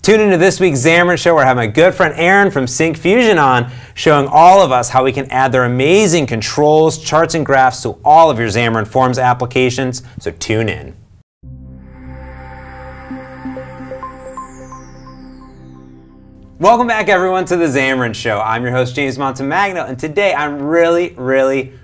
Tune into this week's Xamarin Show where I have my good friend Aaron from Syncfusion on, showing all of us how we can add their amazing controls, charts, and graphs to all of your Xamarin Forms applications. So tune in. Welcome back, everyone, to the Xamarin Show. I'm your host, James Montemagno, and today I'm really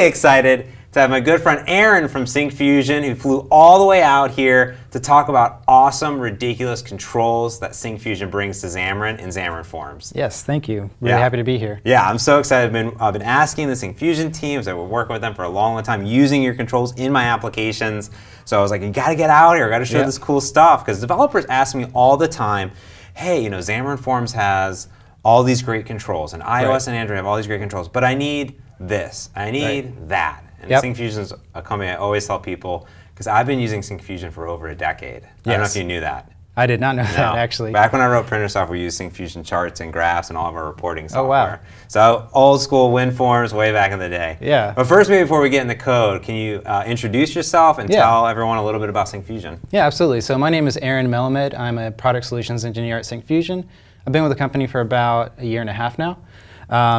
excited to have my good friend Aaron from Syncfusion, who flew all the way out here to talk about awesome, ridiculous controls that Syncfusion brings to Xamarin in Xamarin Forms. Yes, thank you. Really happy to be here. Yeah, I'm so excited. I've been asking the Syncfusion teams. I've been working with them for a long time, using your controls in my applications. So I was like, you got to get out here. I got to show this cool stuff, because developers ask me all the time, hey, you know, Xamarin Forms has all these great controls, and iOS and Android have all these great controls, but I need this. I need that. And Syncfusion is a company I always tell people, because I've been using Syncfusion for over a decade. I don't know if you knew that. I did not know that, actually. Back when I wrote printer software, we used Syncfusion charts and graphs and all of our reporting software. Oh, wow. So old school WinForms way back in the day. Yeah. But first, maybe before we get in the code, can you introduce yourself and tell everyone a little bit about Syncfusion? Yeah, absolutely. So my name is Aaron Melamed. I'm a product solutions engineer at Syncfusion. I've been with the company for about a year and a half now.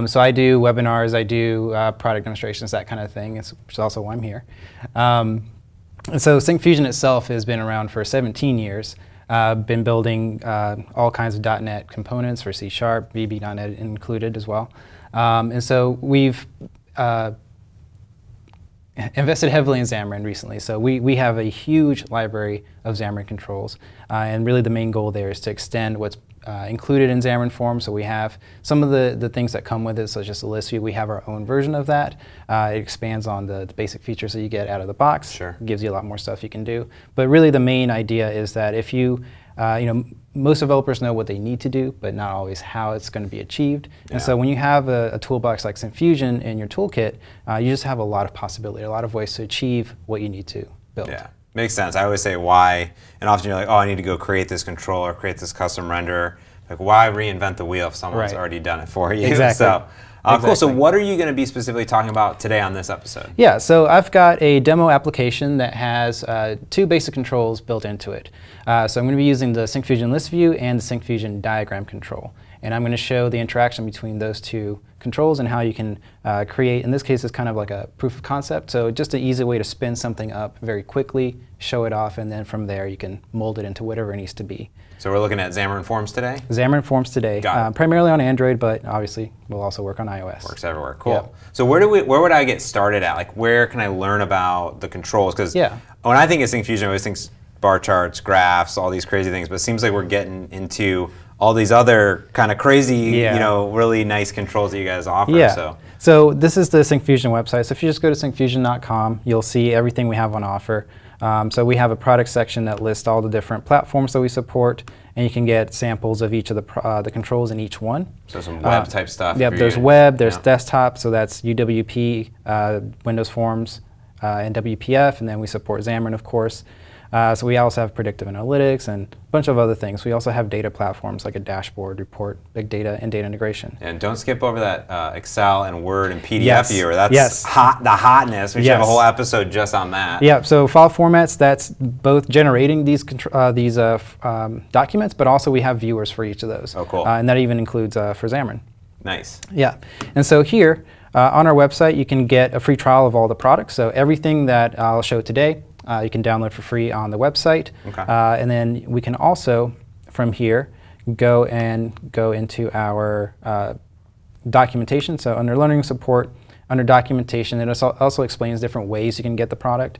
So I do webinars, I do product demonstrations, that kind of thing, which is also why I'm here. And so Syncfusion itself has been around for 17 years. Been building all kinds of .NET components for C#, VB.NET included as well. And so we've invested heavily in Xamarin recently. So we have a huge library of Xamarin controls. And really the main goal there is to extend what's included in Xamarin Forms. So we have some of the things that come with it, such as the list view. We have our own version of that. It expands on the basic features that you get out of the box. Sure. It gives you a lot more stuff you can do. But really the main idea is that if you, most developers know what they need to do, but not always how it's going to be achieved. And so when you have a toolbox like Syncfusion in your toolkit, you just have a lot of possibility, a lot of ways to achieve what you need to build. Yeah. Makes sense. I always say why, and often you're like, oh, I need to go create this control or create this custom render. Like, why reinvent the wheel if someone's already done it for you? Exactly. So, cool. So what are you going to be specifically talking about today on this episode? Yeah, so I've got a demo application that has two basic controls built into it. So I'm going to be using the Syncfusion list view and the Syncfusion diagram control. And I'm going to show the interaction between those two controls and how you can create, in this case, it's kind of like a proof of concept. So just an easy way to spin something up very quickly, show it off, and then from there you can mold it into whatever it needs to be. So we're looking at Xamarin Forms today? Xamarin Forms today, primarily on Android, but obviously we'll also work on iOS. Works everywhere. Cool. Yeah. So where would I get started at? Like, where can I learn about the controls? Because when I think of Syncfusion, I always think bar charts, graphs, all these crazy things. But it seems like we're getting into all these other kind of crazy, you know, really nice controls that you guys offer. Yeah. So this is the Syncfusion website. So if you just go to syncfusion.com, you'll see everything we have on offer. So we have a product section that lists all the different platforms that we support, and you can get samples of each of the controls in each one. So some web type stuff. Yeah, there's web, there's desktop, so that's UWP, Windows Forms, and WPF, and then we support Xamarin, of course. So we also have predictive analytics and a bunch of other things. We also have data platforms like a dashboard, report, big data, and data integration. And don't skip over that Excel and Word and PDF viewer. That's the hotness. We should have a whole episode just on that. Yeah, so file formats, that's both generating these documents, but also we have viewers for each of those. Oh, cool. And that even includes for Xamarin. Nice. Yeah, and so here on our website, you can get a free trial of all the products. So everything that I'll show today, you can download for free on the website. And then we can also, from here, go into our documentation. So under learning support, under documentation, it also explains different ways you can get the product.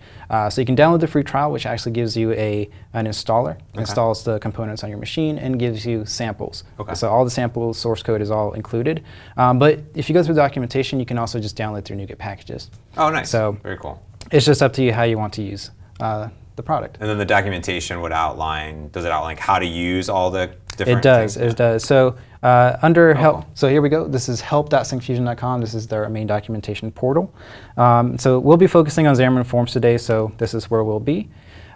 So you can download the free trial, which actually gives you an installer, installs the components on your machine, and gives you samples. So all the samples, source code is all included. But if you go through the documentation, you can also just download through NuGet packages. Oh, nice. So very cool. It's just up to you how you want to use the product. And then the documentation would outline, does it outline how to use all the different things? It does. So under help, so here we go. This is help.syncfusion.com. This is their main documentation portal. So we'll be focusing on Xamarin Forms today, so this is where we'll be.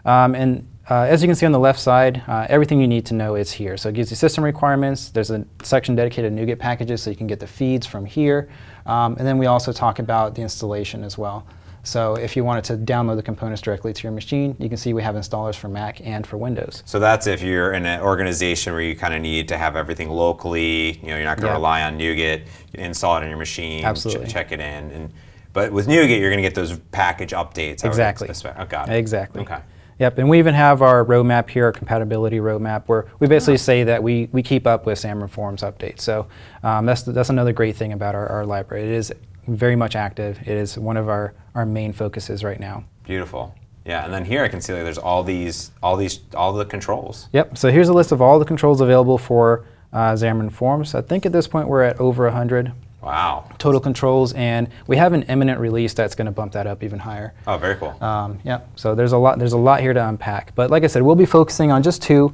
As you can see on the left side, everything you need to know is here. So it gives you system requirements. There's a section dedicated to NuGet packages, so you can get the feeds from here. And then we also talk about the installation as well. So if you wanted to download the components directly to your machine, you can see we have installers for Mac and for Windows. So that's if you're in an organization where you kind of need to have everything locally, you're not going to rely on NuGet, you install it on your machine, check it in. But with NuGet, you're going to get those package updates. Exactly. Oh, got it. Exactly. Okay. Yep, and we even have our roadmap here, our compatibility roadmap, where we basically say that we keep up with Xamarin Forms updates. So that's another great thing about our library. It is very much active. It is one of our main focuses right now. Beautiful. Yeah, and then here I can see that there's all the controls. Yep, so here's a list of all the controls available for Xamarin Forms. I think at this point we're at over 100. Wow. Total controls, and we have an imminent release that's going to bump that up even higher. Oh, very cool. Yeah, so there's a lot here to unpack. But like I said, we'll be focusing on just two.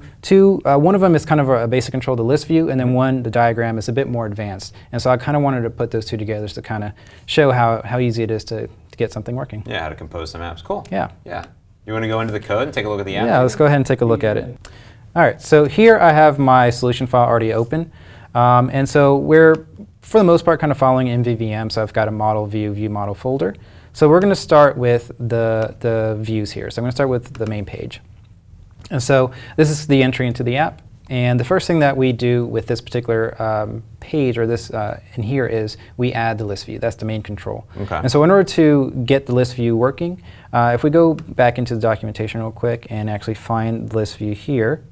One of them is kind of a basic control, the list view, and then one, the diagram, is a bit more advanced. And so I kind of wanted to put those two together to kind of show how easy it is to get something working. Yeah, how to compose some apps. Cool. Yeah. Yeah. You want to go into the code and take a look at the app? Yeah, let's go ahead and take a look at it. All right, so here I have my solution file already open. And so we're, for the most part, kind of following MVVM. So I've got a model view model folder. So we're going to start with the views here. So I'm going to start with the main page. And so this is the entry into the app. And the first thing that we do with this particular page, or this in here, is we add the list view. That's the main control. Okay. And so in order to get the list view working, if we go back into the documentation real quick and actually find the list view here,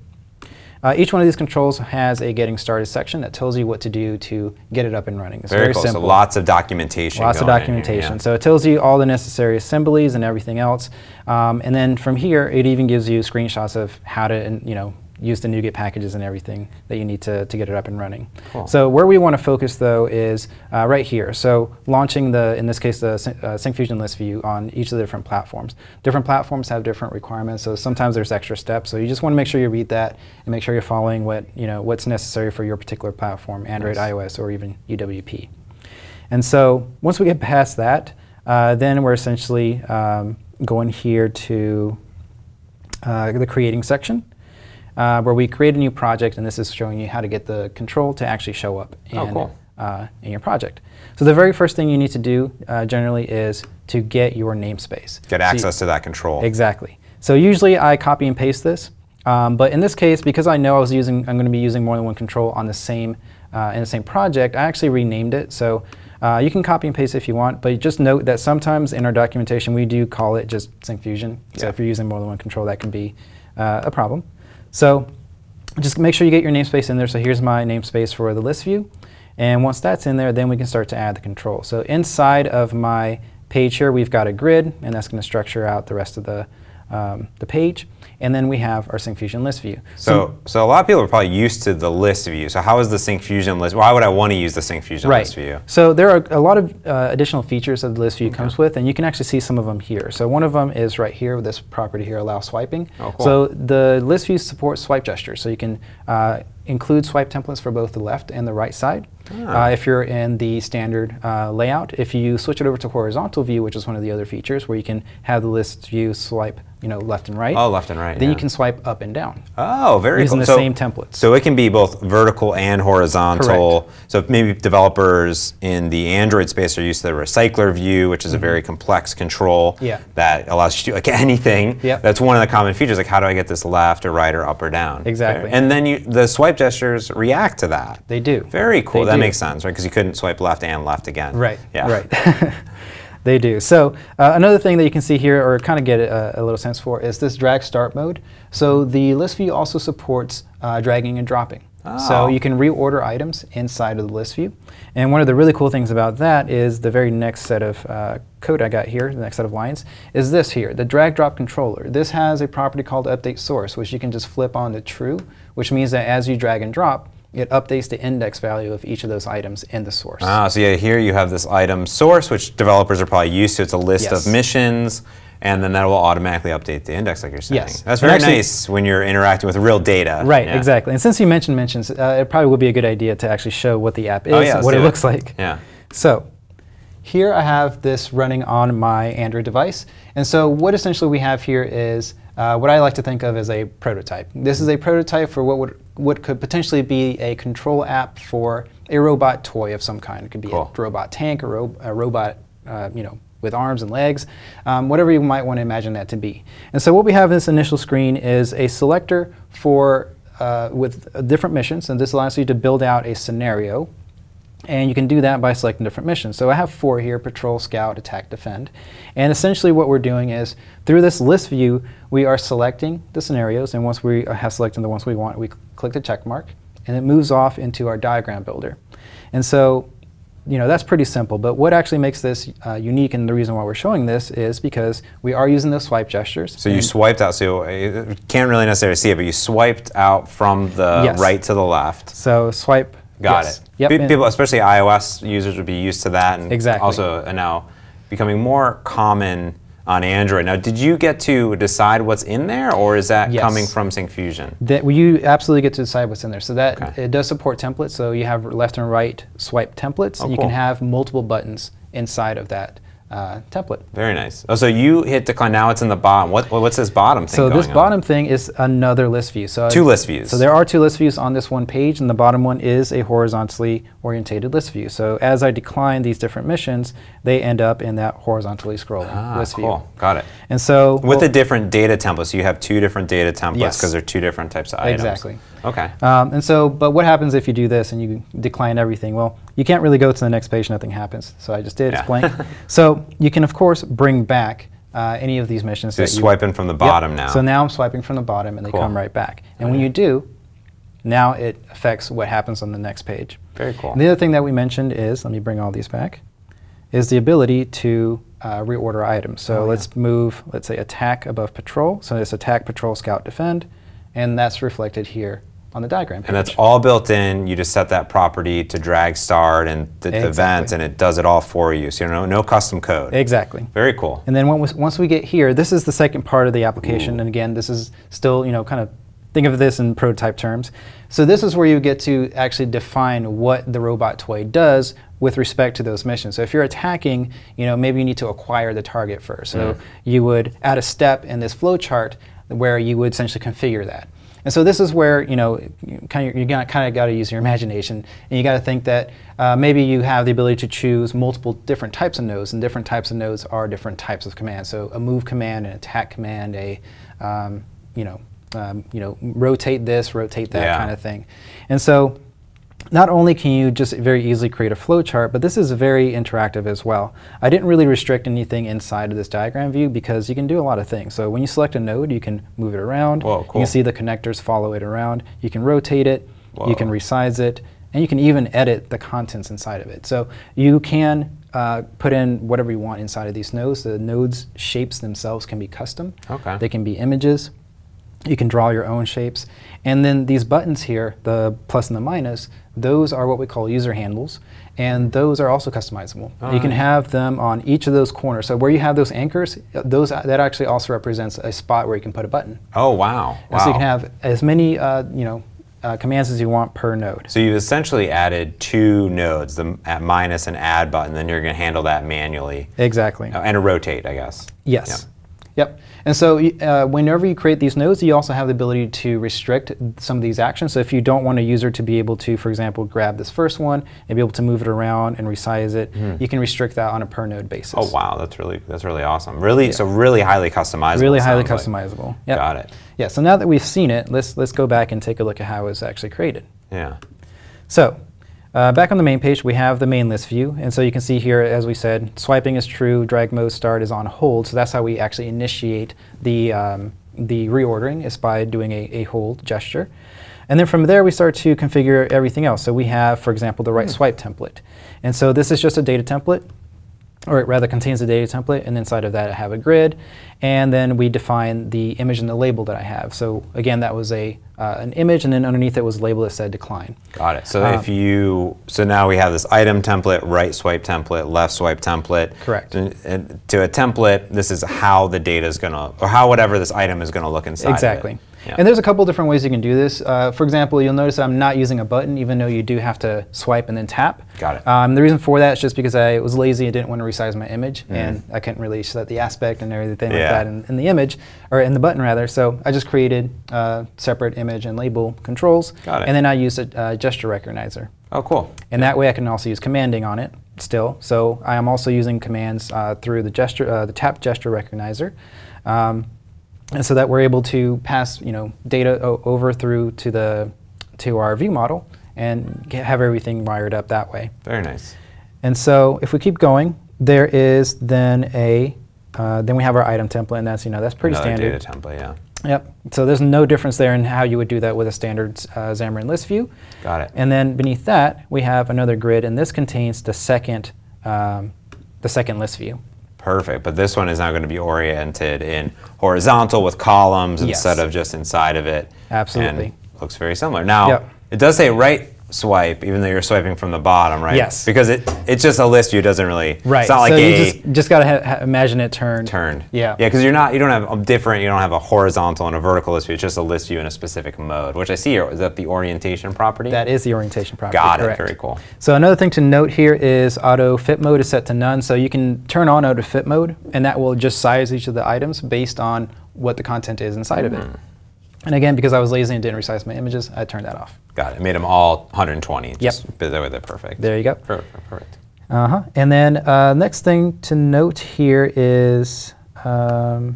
each one of these controls has a getting started section that tells you what to do to get it up and running. It's very cool. simple. So lots of documentation. Lots of documentation. Here, yeah. So it tells you all the necessary assemblies and everything else. And then from here, it even gives you screenshots of how to, use the NuGet packages and everything that you need to get it up and running. Cool. So where we want to focus, though, is right here. So launching in this case, the Syncfusion list view on each of the different platforms. Different platforms have different requirements, so sometimes there's extra steps. So you just want to make sure you read that and make sure you're following what's necessary for your particular platform, Android, iOS, or even UWP. And so once we get past that, then we're essentially going here to the creating section. Where we create a new project, and this is showing you how to get the control to actually show up in your project. So the very first thing you need to do generally is to get your namespace. Get access to that control. Exactly. So usually I copy and paste this, but in this case, because I know I'm going to be using more than one control on the same in the same project, I actually renamed it. So you can copy and paste if you want, but just note that sometimes in our documentation we do call it just Syncfusion. So if you're using more than one control, that can be a problem. So just make sure you get your namespace in there. So here's my namespace for the list view. And once that's in there, then we can start to add the control. So inside of my page here, we've got a grid, and that's going to structure out the rest of the page. And then we have our Syncfusion list view. So a lot of people are probably used to the list view. So how is the Syncfusion list? Why would I want to use the Syncfusion list view? So there are a lot of additional features that the list view comes with, and you can actually see some of them here. So one of them is right here with this property here, allow swiping. Oh, cool. So the list view supports swipe gestures. So you can include swipe templates for both the left and the right side. If you're in the standard layout, if you switch it over to horizontal view, which is one of the other features, where you can have the list view swipe, left and right. Oh, left and right. Then you can swipe up and down. Oh, very cool. Using the same templates. So it can be both vertical and horizontal. Correct. So maybe developers in the Android space are used to the recycler view, which is a very complex control that allows you to do like anything. That's one of the common features. Like, how do I get this left or right or up or down? Exactly. And then the swipe gestures react to that. They do. Very cool. That makes sense, right? Because you couldn't swipe left and left again. Right. Yeah. Right. They do. So another thing that you can see here, or kind of get a little sense for, is this drag start mode. So the list view also supports dragging and dropping. So you can reorder items inside of the list view. And one of the really cool things about that is the very next set of code I got here, the next set of lines, is this here, the drag drop controller. This has a property called update source, which you can just flip on to true, which means that as you drag and drop, it updates the index value of each of those items in the source. So yeah, here you have this item source, which developers are probably used to. It's a list of missions, and then that will automatically update the index, like you're saying. Yes. That's very nice when you're interacting with real data. Right, exactly. And since you mentioned mentions, it probably would be a good idea to actually show what the app is, and what it looks like. Yeah. So here I have this running on my Android device. And so what essentially we have here is what I like to think of as a prototype. This is a prototype for what could potentially be a control app for a robot toy of some kind. It could be a robot tank, or a robot, with arms and legs, whatever you might want to imagine that to be. And so what we have in this initial screen is a selector for with different missions, and this allows you to build out a scenario. And you can do that by selecting different missions. So I have 4 here: patrol, scout, attack, defend. And essentially what we're doing is, through this list view, we are selecting the scenarios, and once we have selected the ones we want, we click the check mark, and it moves off into our diagram builder. And so, that's pretty simple, but what actually makes this unique, and the reason why we're showing this, is because we are using those swipe gestures. So you swiped out, so you can't really necessarily see it, but you swiped out from the right to the left. So swipe. Got it. Yep. People, especially iOS users, would be used to that, and exactly. also now becoming more common on Android. Now, did you get to decide what's in there, or is that coming from Syncfusion? You absolutely get to decide what's in there. So that it does support templates. So you have left and right swipe templates, and you can have multiple buttons inside of that template. Very nice. Oh, so you hit decline. Now it's in the bottom. What's this bottom thing? So this bottom thing is another list view. So 2 list views. So there are 2 list views on this one page, and the bottom one is a horizontally orientated list view. So as I decline these different missions, they end up in that horizontally scrolling list view. Got it. And so with the different data templates, so you have 2 different data templates because they're 2 different types of items. Exactly. Okay. And so, but what happens if you do this and you decline everything? Well, you can't really go to the next page, nothing happens. So I just did, it's blank. So you can, of course, bring back any of these missions. So you're swiping from the bottom now. So now I'm swiping from the bottom, and they come right back. And when you do, now it affects what happens on the next page. Very cool. And the other thing that we mentioned is, let me bring all these back, is the ability to reorder items. So let's move, let's say, attack above patrol. So it's attack, patrol, scout, defend, and that's reflected here on the diagram page. And that's all built in. You just set that property to drag start and the event, and it does it all for you. So no custom code. Exactly. Very cool. And then once we get here, this is the second part of the application. And again, this is still, kind of think of this in prototype terms. So this is where you get to actually define what the robot toy does with respect to those missions. So if you're attacking, maybe you need to acquire the target first. So you would add a step in this flow chart where you would essentially configure that. And so this is where you kind of got to use your imagination, and you got to think that maybe you have the ability to choose multiple different types of nodes, and different types of nodes are different types of commands. So a move command, an attack command, a rotate this, rotate that kind of thing. And so not only can you just very easily create a flowchart, but this is very interactive as well. I didn't really restrict anything inside of this diagram view because you can do a lot of things. So when you select a node, you can move it around. Whoa, cool. You can see the connectors follow it around. You can rotate it. You can resize it. And you can even edit the contents inside of it. So you can put in whatever you want inside of these nodes. The nodes' shapes themselves can be custom. Okay. They can be images. You can draw your own shapes. And then these buttons here, the plus and the minus, those are what we call user handles, and those are also customizable. You can have them on each of those corners. So where you have those anchors, that actually also represents a spot where you can put a button. Oh, wow. And so you can have as many commands as you want per node. So you've essentially added 2 nodes, the minus and add button, then you're going to handle that manually. Exactly. And a rotate, I guess. Yes. Yep. And so whenever you create these nodes, you also have the ability to restrict some of these actions. So if you don't want a user to be able to, for example, grab this first one and be able to move it around and resize it, you can restrict that on a per node basis. Oh wow, that's really awesome. So really highly customizable. Really highly customizable. Yep. Got it. Yeah. So now that we've seen it, let's go back and take a look at how it was actually created. Yeah. So back on the main page, we have the main list view. And so you can see here, as we said, swiping is true, drag mode start is on hold. So that's how we actually initiate the reordering, is by doing a hold gesture. And then from there, we start to configure everything else. So we have, for example, the right swipe template. And so this is just a data template, or it rather contains a data template, and inside of that I have a grid, and then we define the image and the label that I have. So again, that was an image, and then underneath it was a label that said decline. Got it. So so now we have this item template, right swipe template, left swipe template. Correct. And to a template, this is how the data is going to, or how whatever this item is going to look inside Exactly. of it. Yeah. And there's a couple different ways you can do this. For example, you'll notice I'm not using a button, even though you do have to swipe and then tap. Got it. The reason for that is just because I was lazy and didn't want to resize my image, and I couldn't really set the aspect and everything like that in the image, or in the button rather. So I just created separate image and label controls. Got it. And then I used a gesture recognizer. Oh, cool. And that way I can also use commanding on it. still. So I am also using commands through the gesture, the tap gesture recognizer, and so that we're able to pass data over through to our view model and have everything wired up that way. Very nice. And so if we keep going, there is then then we have our item template, and that's pretty Another standard. data template, yeah. Yep. So there's no difference there in how you would do that with a standard Xamarin List view. Got it. And then beneath that, we have another grid, and this contains the second list view. Perfect. But this one is now going to be oriented in horizontal with columns instead of just inside of it. Absolutely. And looks very similar. Now, it does say right swipe, even though you're swiping from the bottom, right? Yes. Because it's just a list view. It doesn't really. Right. It's not like so you just got to imagine it turned. Yeah. Yeah, because you don't have a horizontal and a vertical list view. It's just a list view in a specific mode, which I see here. Is that the orientation property? That is the orientation property. Got it. Correct. Very cool. So another thing to note here is auto fit mode is set to none. So you can turn on auto fit mode, and that will just size each of the items based on what the content is inside of it. And again, because I was lazy and didn't resize my images, I turned that off. Got it. Made them all 120. Yep. Just bit with it. Perfect. There you go. Perfect. And then next thing to note here is, right,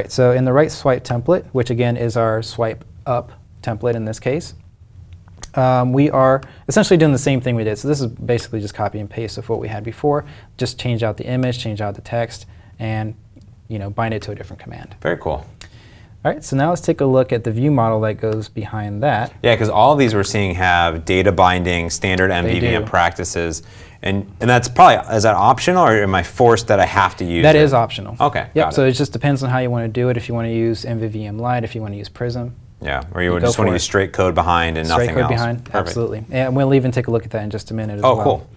so in the right swipe template, which again is our swipe up template in this case, we are essentially doing the same thing we did. So this is basically just copy and paste of what we had before. Just change out the image, change out the text, and bind it to a different command. Very cool. All right, so now let's take a look at the view model that goes behind that. Yeah, because all of these we're seeing have data binding, standard MVVM practices, and that's probably, is that optional, or am I forced that I have to use it? That is optional. Okay, Yep, so it just depends on how you want to do it. If you want to use MVVM Lite, if you want to use Prism. Yeah, or you would just want to use straight code behind and nothing else. Straight code behind, Perfect. absolutely. And we'll even take a look at that in just a minute as well. Oh, cool.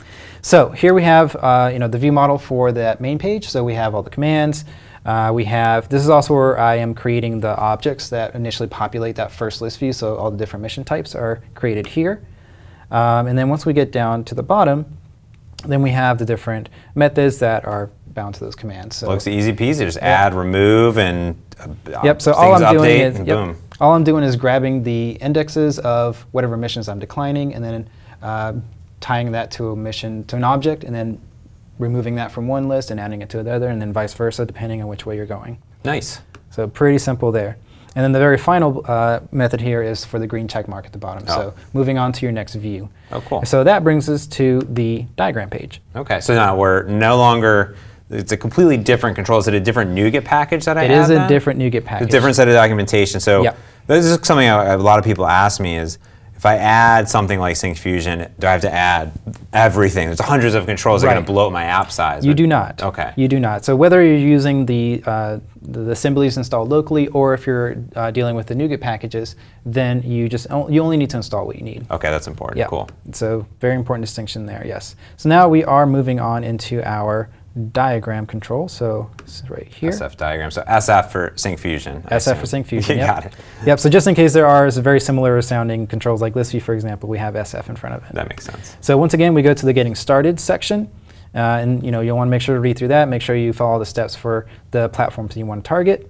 So here we have the view model for that main page. So we have all the commands. This is also where I am creating the objects that initially populate that first list view, so all the different mission types are created here. And then once we get down to the bottom, then we have the different methods that are bound to those commands. So looks easy peasy, just add, remove, and so all I'm doing is, boom. All I'm doing is grabbing the indexes of whatever missions I'm declining, and then tying that to a mission, to an object, and then removing that from one list and adding it to the other, and then vice versa, depending on which way you're going. Nice. So pretty simple there. And then the very final method here is for the green check mark at the bottom. So moving on to your next view. Oh, cool. So that brings us to the diagram page. Okay, so now we're no longer, it's a completely different control. Is it a different NuGet package that I have? It is a different NuGet package. A different set of documentation. So this is something a lot of people ask me is, if I add something like Syncfusion, do I have to add everything? There's hundreds of controls that are going to blow up my app size. You do not. Okay. You do not. So whether you're using the assemblies installed locally, or if you're dealing with the NuGet packages, then you only need to install what you need. Okay, that's important. Yeah. Cool. So very important distinction there. Yes. So now we are moving on into our diagram control. So this is right here. SF diagram. So SF for Syncfusion. SF for Syncfusion. You got it. Yep. So just in case there are very similar sounding controls like ListView, for example, we have SF in front of it. That makes sense. So once again, we go to the Getting Started section, and you'll want to make sure to read through that. Make sure you follow the steps for the platforms you want to target.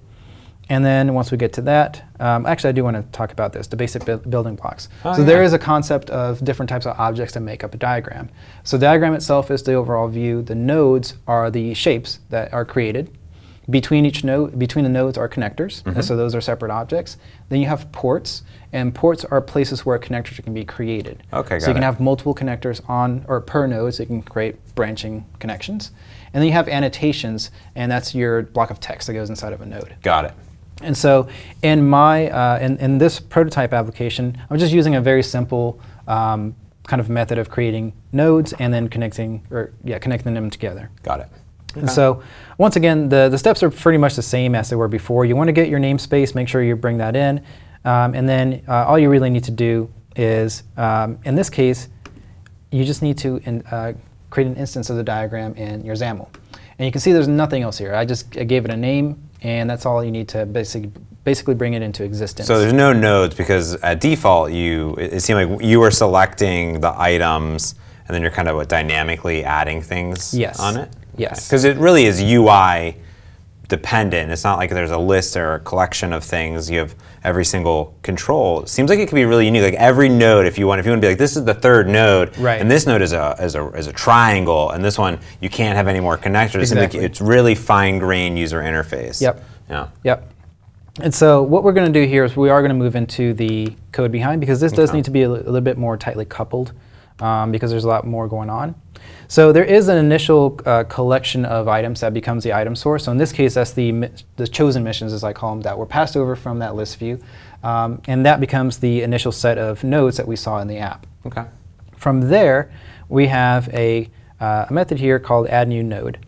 And then once we get to that, actually I do want to talk about this, the basic building blocks. There is a concept of different types of objects that make up a diagram. So the diagram itself is the overall view. The nodes are the shapes that are created. Between the nodes are connectors, and so those are separate objects. Then you have ports, and ports are places where connectors can be created. Okay, so you can have multiple connectors on or per node, so you can create branching connections. And then you have annotations, and that's your block of text that goes inside of a node. Got it. And so in my in this prototype application, I'm just using a very simple kind of method of creating nodes and then connecting them together. Got it. And so once again, the steps are pretty much the same as they were before. You want to get your namespace, make sure you bring that in, and then all you really need to do is, in this case, you just need to create an instance of the diagram in your XAML. And you can see there's nothing else here. I gave it a name, and that's all you need to basically bring it into existence. So there's no nodes, because at default it seemed like you were selecting the items and then you're kind of dynamically adding things on it? Yes. Because it really is UI dependent. It's not like there's a list or a collection of things. You have every single control. It seems like it could be really unique. Like every node, if you want to be like, this is the third node, and this node is a triangle, and this one you can't have any more connectors. Exactly. Like it's really fine-grained user interface. Yep. Yeah. Yep. And so what we're going to do here is we are going to move into the code behind, because this does need to be a little bit more tightly coupled, because there's a lot more going on. So there is an initial collection of items that becomes the item source. So in this case, that's the chosen missions, as I call them, that were passed over from that list view. And that becomes the initial set of nodes that we saw in the app. Okay. From there, we have a method here called add new node.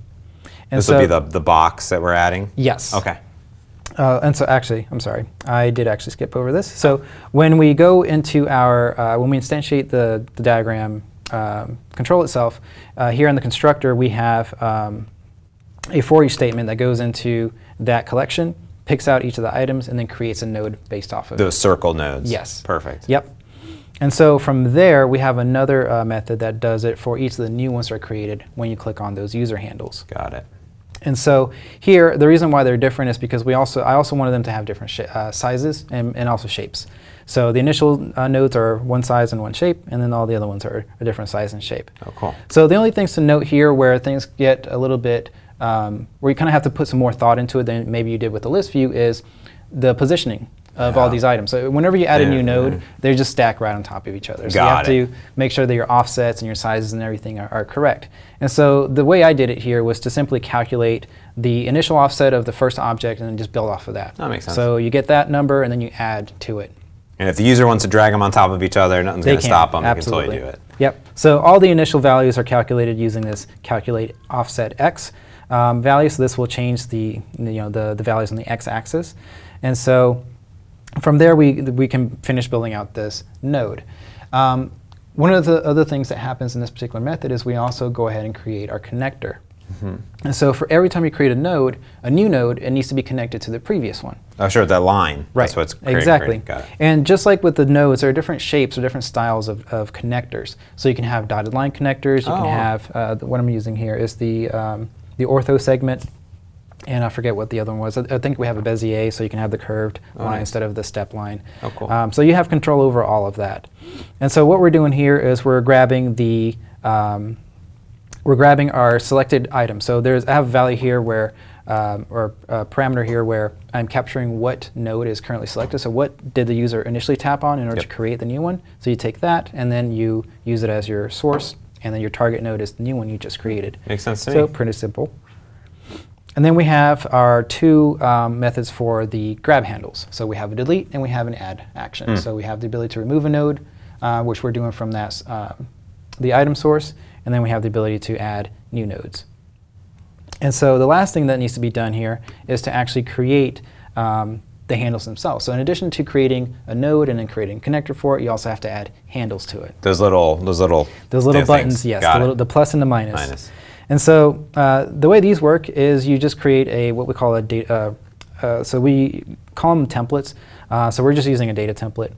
And this will be the box that we're adding? Yes. Okay. And so actually, I'm sorry, I did actually skip over this. So when we go into our, when we instantiate the diagram control itself, here in the constructor we have a for each statement that goes into that collection, picks out each of the items, and then creates a node based off of those circle nodes. Yes. Perfect. Yep. And so from there, we have another method that does it for each of the new ones that are created when you click on those user handles. Got it. And so here, the reason why they're different is because I also wanted them to have different sizes and also shapes. So the initial nodes are one size and one shape, and then all the other ones are a different size and shape. Oh, cool. So the only things to note here where things get a little bit, where you kind of have to put some more thought into it than maybe you did with the list view, is the positioning of all these items. So whenever you add a new node, they just stack right on top of each other. So you have to make sure that your offsets and your sizes and everything are correct. And so the way I did it here was to simply calculate the initial offset of the first object and then just build off of that. That makes sense. So you get that number and then you add to it. And if the user wants to drag them on top of each other, nothing's going to stop them. Absolutely. They can totally do it. Yep. So all the initial values are calculated using this calculate offset x value. So this will change the values on the x-axis. And so from there, we can finish building out this node. One of the other things that happens in this particular method is we also go ahead and create our connector. Mm-hmm. And so for every time you create a new node, it needs to be connected to the previous one. Oh, sure, that line. Right. That's what's exactly. Got it. And just like with the nodes, there are different shapes or different styles of connectors. So you can have dotted line connectors. You can have what I'm using here is the ortho segment. And I forget what the other one was. I think we have a Bezier, so you can have the curved line instead of the step line. Oh, cool. So you have control over all of that. And so what we're doing here is we're grabbing our selected item. So I have a value here where, or a parameter here where I'm capturing what node is currently selected. So what did the user initially tap on in order to create the new one? So you take that and then you use it as your source, and then your target node is the new one you just created. Makes sense to me. So pretty simple. And then we have our two methods for the grab handles. So we have a delete and we have an add action. So we have the ability to remove a node, which we're doing from that the item source, and then we have the ability to add new nodes. And so the last thing that needs to be done here is to actually create the handles themselves. So in addition to creating a node and then creating a connector for it, you also have to add handles to it. Those little buttons, yes, the plus and the minus. And so the way these work is you just create what we call a data, so we call them templates. So we're just using a data template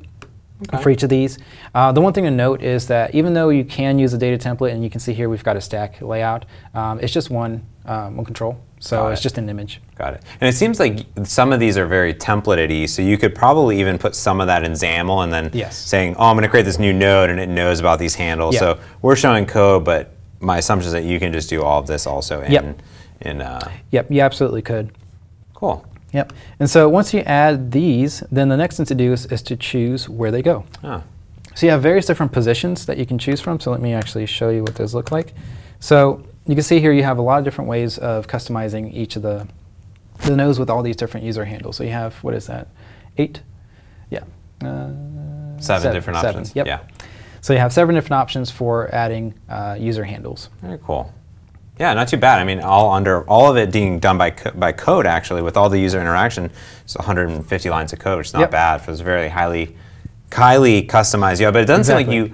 for each of these. The one thing to note is that even though you can use a data template, and you can see here we've got a stack layout, it's just one control. So it's just an image. Got it. And it seems like some of these are very templated-y, so you could probably even put some of that in XAML and then saying, oh, I'm going to create this new node, and it knows about these handles. Yeah. So we're showing code, but my assumption is that you can just do all of this also in Yep, you absolutely could. Cool. Yep. And so once you add these, then the next thing to do is to choose where they go. Oh. So you have various different positions that you can choose from. So let me actually show you what those look like. So you can see here you have a lot of different ways of customizing each of the nodes with all these different user handles. So you have, what is that, 8? Yeah. Seven different options. Yep. Yeah. So you have 7 different options for adding user handles. Very cool. Yeah, not too bad. I mean, all of it being done by code, actually, with all the user interaction. It's 150 lines of code, which is not bad for this very highly customized. Yeah, but it doesn't seem like you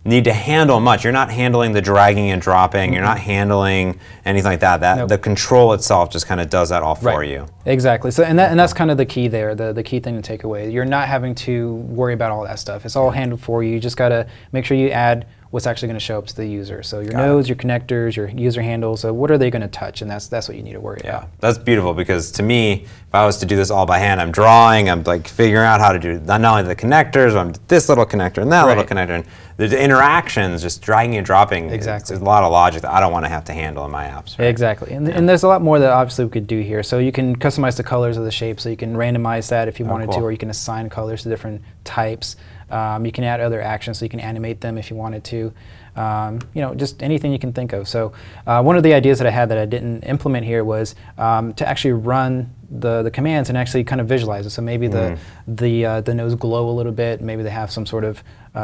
need to handle much. You're not handling the dragging and dropping. You're not handling anything like that. The control itself just kind of does that all for you. Exactly. So and that's kind of the key there. The key thing to take away. You're not having to worry about all that stuff. It's all handled for you. You just got to make sure you add what's actually going to show up to the user. So your nodes, your connectors, your user handles, so what are they going to touch? And that's what you need to worry about. That's beautiful, because to me, if I was to do this all by hand, I'm drawing, I'm like figuring out how to do not only the connectors, but I'm this little connector and that little connector. And the interactions, just dragging and dropping, there's a lot of logic that I don't want to have to handle in my apps. Right? Exactly. And there's a lot more that obviously we could do here. So you can customize the colors of the shape, so you can randomize that if you wanted to, or you can assign colors to different types. You can add other actions, so you can animate them if you wanted to. You know, just anything you can think of. So one of the ideas that I had that I didn't implement here was to actually run the commands and actually kind of visualize it. So maybe the nodes glow a little bit. Maybe they have some sort of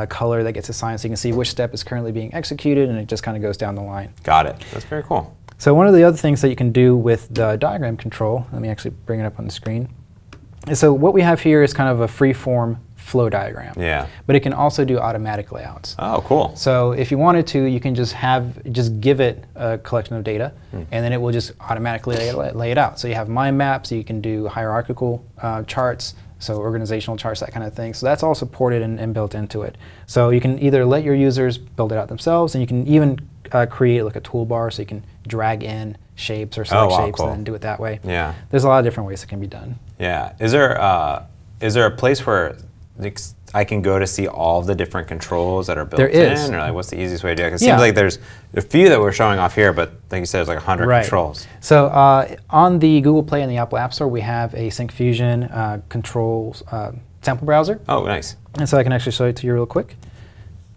color that gets assigned, so you can see which step is currently being executed, and it just kind of goes down the line. Got it. That's very cool. So one of the other things that you can do with the diagram control, let me actually bring it up on the screen. So what we have here is kind of a free-form flow diagram. Yeah. But it can also do automatic layouts. Oh, cool. So if you wanted to, you can just give it a collection of data, and then it will just automatically lay it out. So you have mind maps, you can do hierarchical charts, so organizational charts, that kind of thing. So that's all supported and built into it. So you can either let your users build it out themselves, and you can even create like a toolbar, so you can drag in shapes or select shapes and then do it that way. Yeah. There's a lot of different ways it can be done. Yeah. Is there a place where I can go to see all of the different controls that are built in, or like what's the easiest way to do it? It seems like there's a few that we're showing off here, but like you said, there's like 100 controls. So on the Google Play and the Apple App Store, we have a Syncfusion controls sample browser. Oh, nice. And so I can actually show it to you real quick.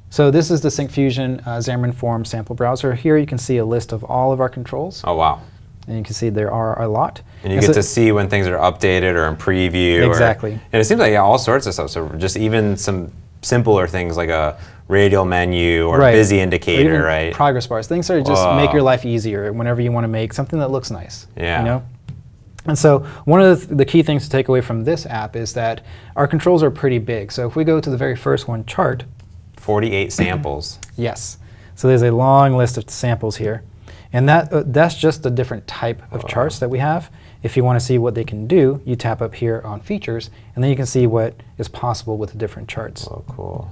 So this is the Syncfusion Xamarin Forms sample browser. Here you can see a list of all of our controls. Oh, wow. And you can see there are a lot. And you get to see when things are updated or in preview. Exactly. And it seems like all sorts of stuff. So just even some simpler things like a radial menu or a busy indicator, right? Progress bars. Things that just make your life easier whenever you want to make something that looks nice. Yeah. You know? And so one of the key things to take away from this app is that our controls are pretty big. So if we go to the very first one, chart. 48 samples. Yes. So there's a long list of samples here. And that's just the different type of charts that we have. If you want to see what they can do, you tap up here on features, and then you can see what is possible with the different charts. Oh, cool.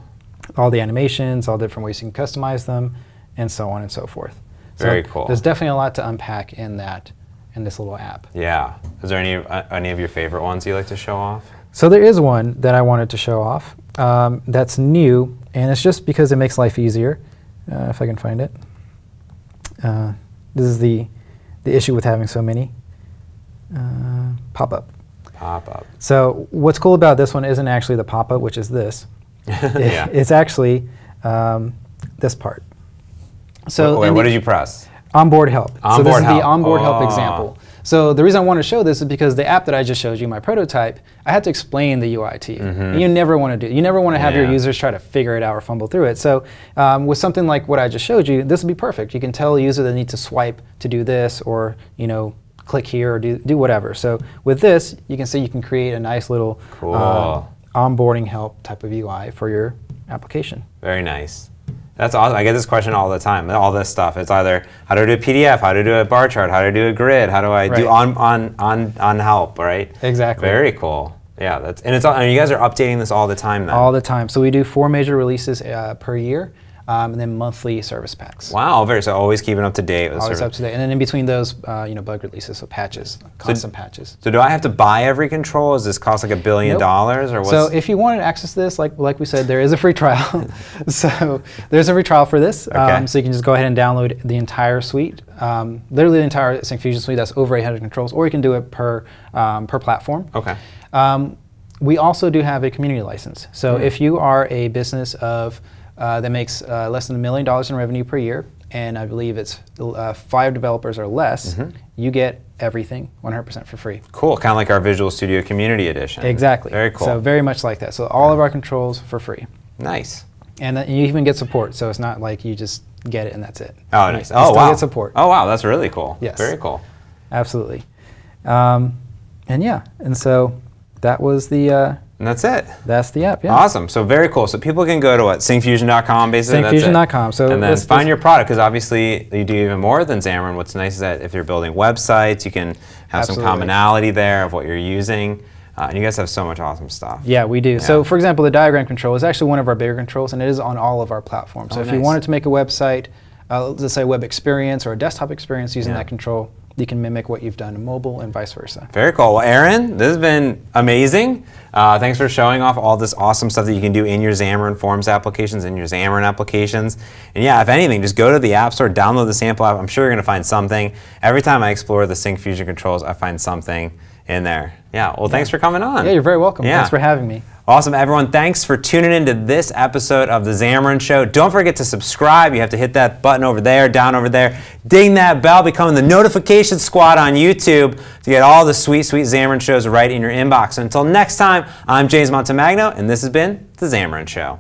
All the animations, all the different ways you can customize them, and so on and so forth. Very cool. There's definitely a lot to unpack in this little app. Yeah. Is there any of your favorite ones you like to show off? So there is one that I wanted to show off that's new, and it's just because it makes life easier, if I can find it. This is the issue with having so many. Pop-up. Pop-up. So what's cool about this one isn't actually the pop-up, which is this. It's actually this part. So wait, what did you press? Onboard help. So this is the onboard help Oh. example. So the reason I want to show this is because the app that I just showed you, my prototype, I had to explain the UI to you. And you never want to do. You never want to have your users try to figure it out or fumble through it. So with something like what I just showed you, this would be perfect. You can tell a user they need to swipe to do this, or click here, or do whatever. So with this, you can see you can create a nice little onboarding help type of UI for your application. Very nice. That's awesome. I get this question all the time. All this stuff. It's either how to do a PDF, how to do a bar chart, how to do a grid, how do I do on help, right? Exactly. Very cool. Yeah, and you guys are updating this all the time then. All the time. So we do 4 major releases per year, and then monthly service packs. Wow, so always keeping up to date with always up to date, and then in between those, bug releases, so patches, constant patches. So do I have to buy every control? Does this cost like $1 billion or what's? So if you wanted to access this, like we said, there is a free trial. So there's a free trial for this. So you can just go ahead and download the entire suite, literally the entire Syncfusion suite. That's over 800 controls, or you can do it per platform. Okay. We also do have a community license. So if you are a business that makes less than $1 million in revenue per year, and I believe it's 5 developers or less, you get everything 100% for free. Cool, kind of like our Visual Studio Community Edition. Exactly. Very cool. So very much like that. So all of our controls for free. Nice. And then you even get support, so it's not like you just get it and that's it. Oh, nice. You still get support. Oh, wow, that's really cool. Yes. Very cool. Absolutely. And so that was the... and that's it. That's the app, yeah. Awesome. So very cool. So people can go to what? Syncfusion.com basically? Syncfusion.com. So and then find your product, because obviously you do even more than Xamarin. What's nice is that if you're building websites, you can have some commonality there of what you're using. And you guys have so much awesome stuff. Yeah, we do. Yeah. So for example, the diagram control is actually one of our bigger controls, and it is on all of our platforms. So if you wanted to make a website, let's say a web experience or a desktop experience using that control, you can mimic what you've done in mobile and vice versa. Very cool. Well, Aaron, this has been amazing. Thanks for showing off all this awesome stuff that you can do in your Xamarin Forms applications, in your Xamarin applications. And yeah, if anything, just go to the App Store, download the sample app. I'm sure you're going to find something. Every time I explore the Syncfusion controls, I find something in there. Yeah, well, thanks for coming on. Yeah, you're very welcome. Thanks for having me. Awesome, everyone. Thanks for tuning in to this episode of The Xamarin Show. Don't forget to subscribe. You have to hit that button over there, down over there. Ding that bell, become the notification squad on YouTube to get all the sweet, sweet Xamarin shows right in your inbox. Until next time, I'm James Montemagno, and this has been The Xamarin Show.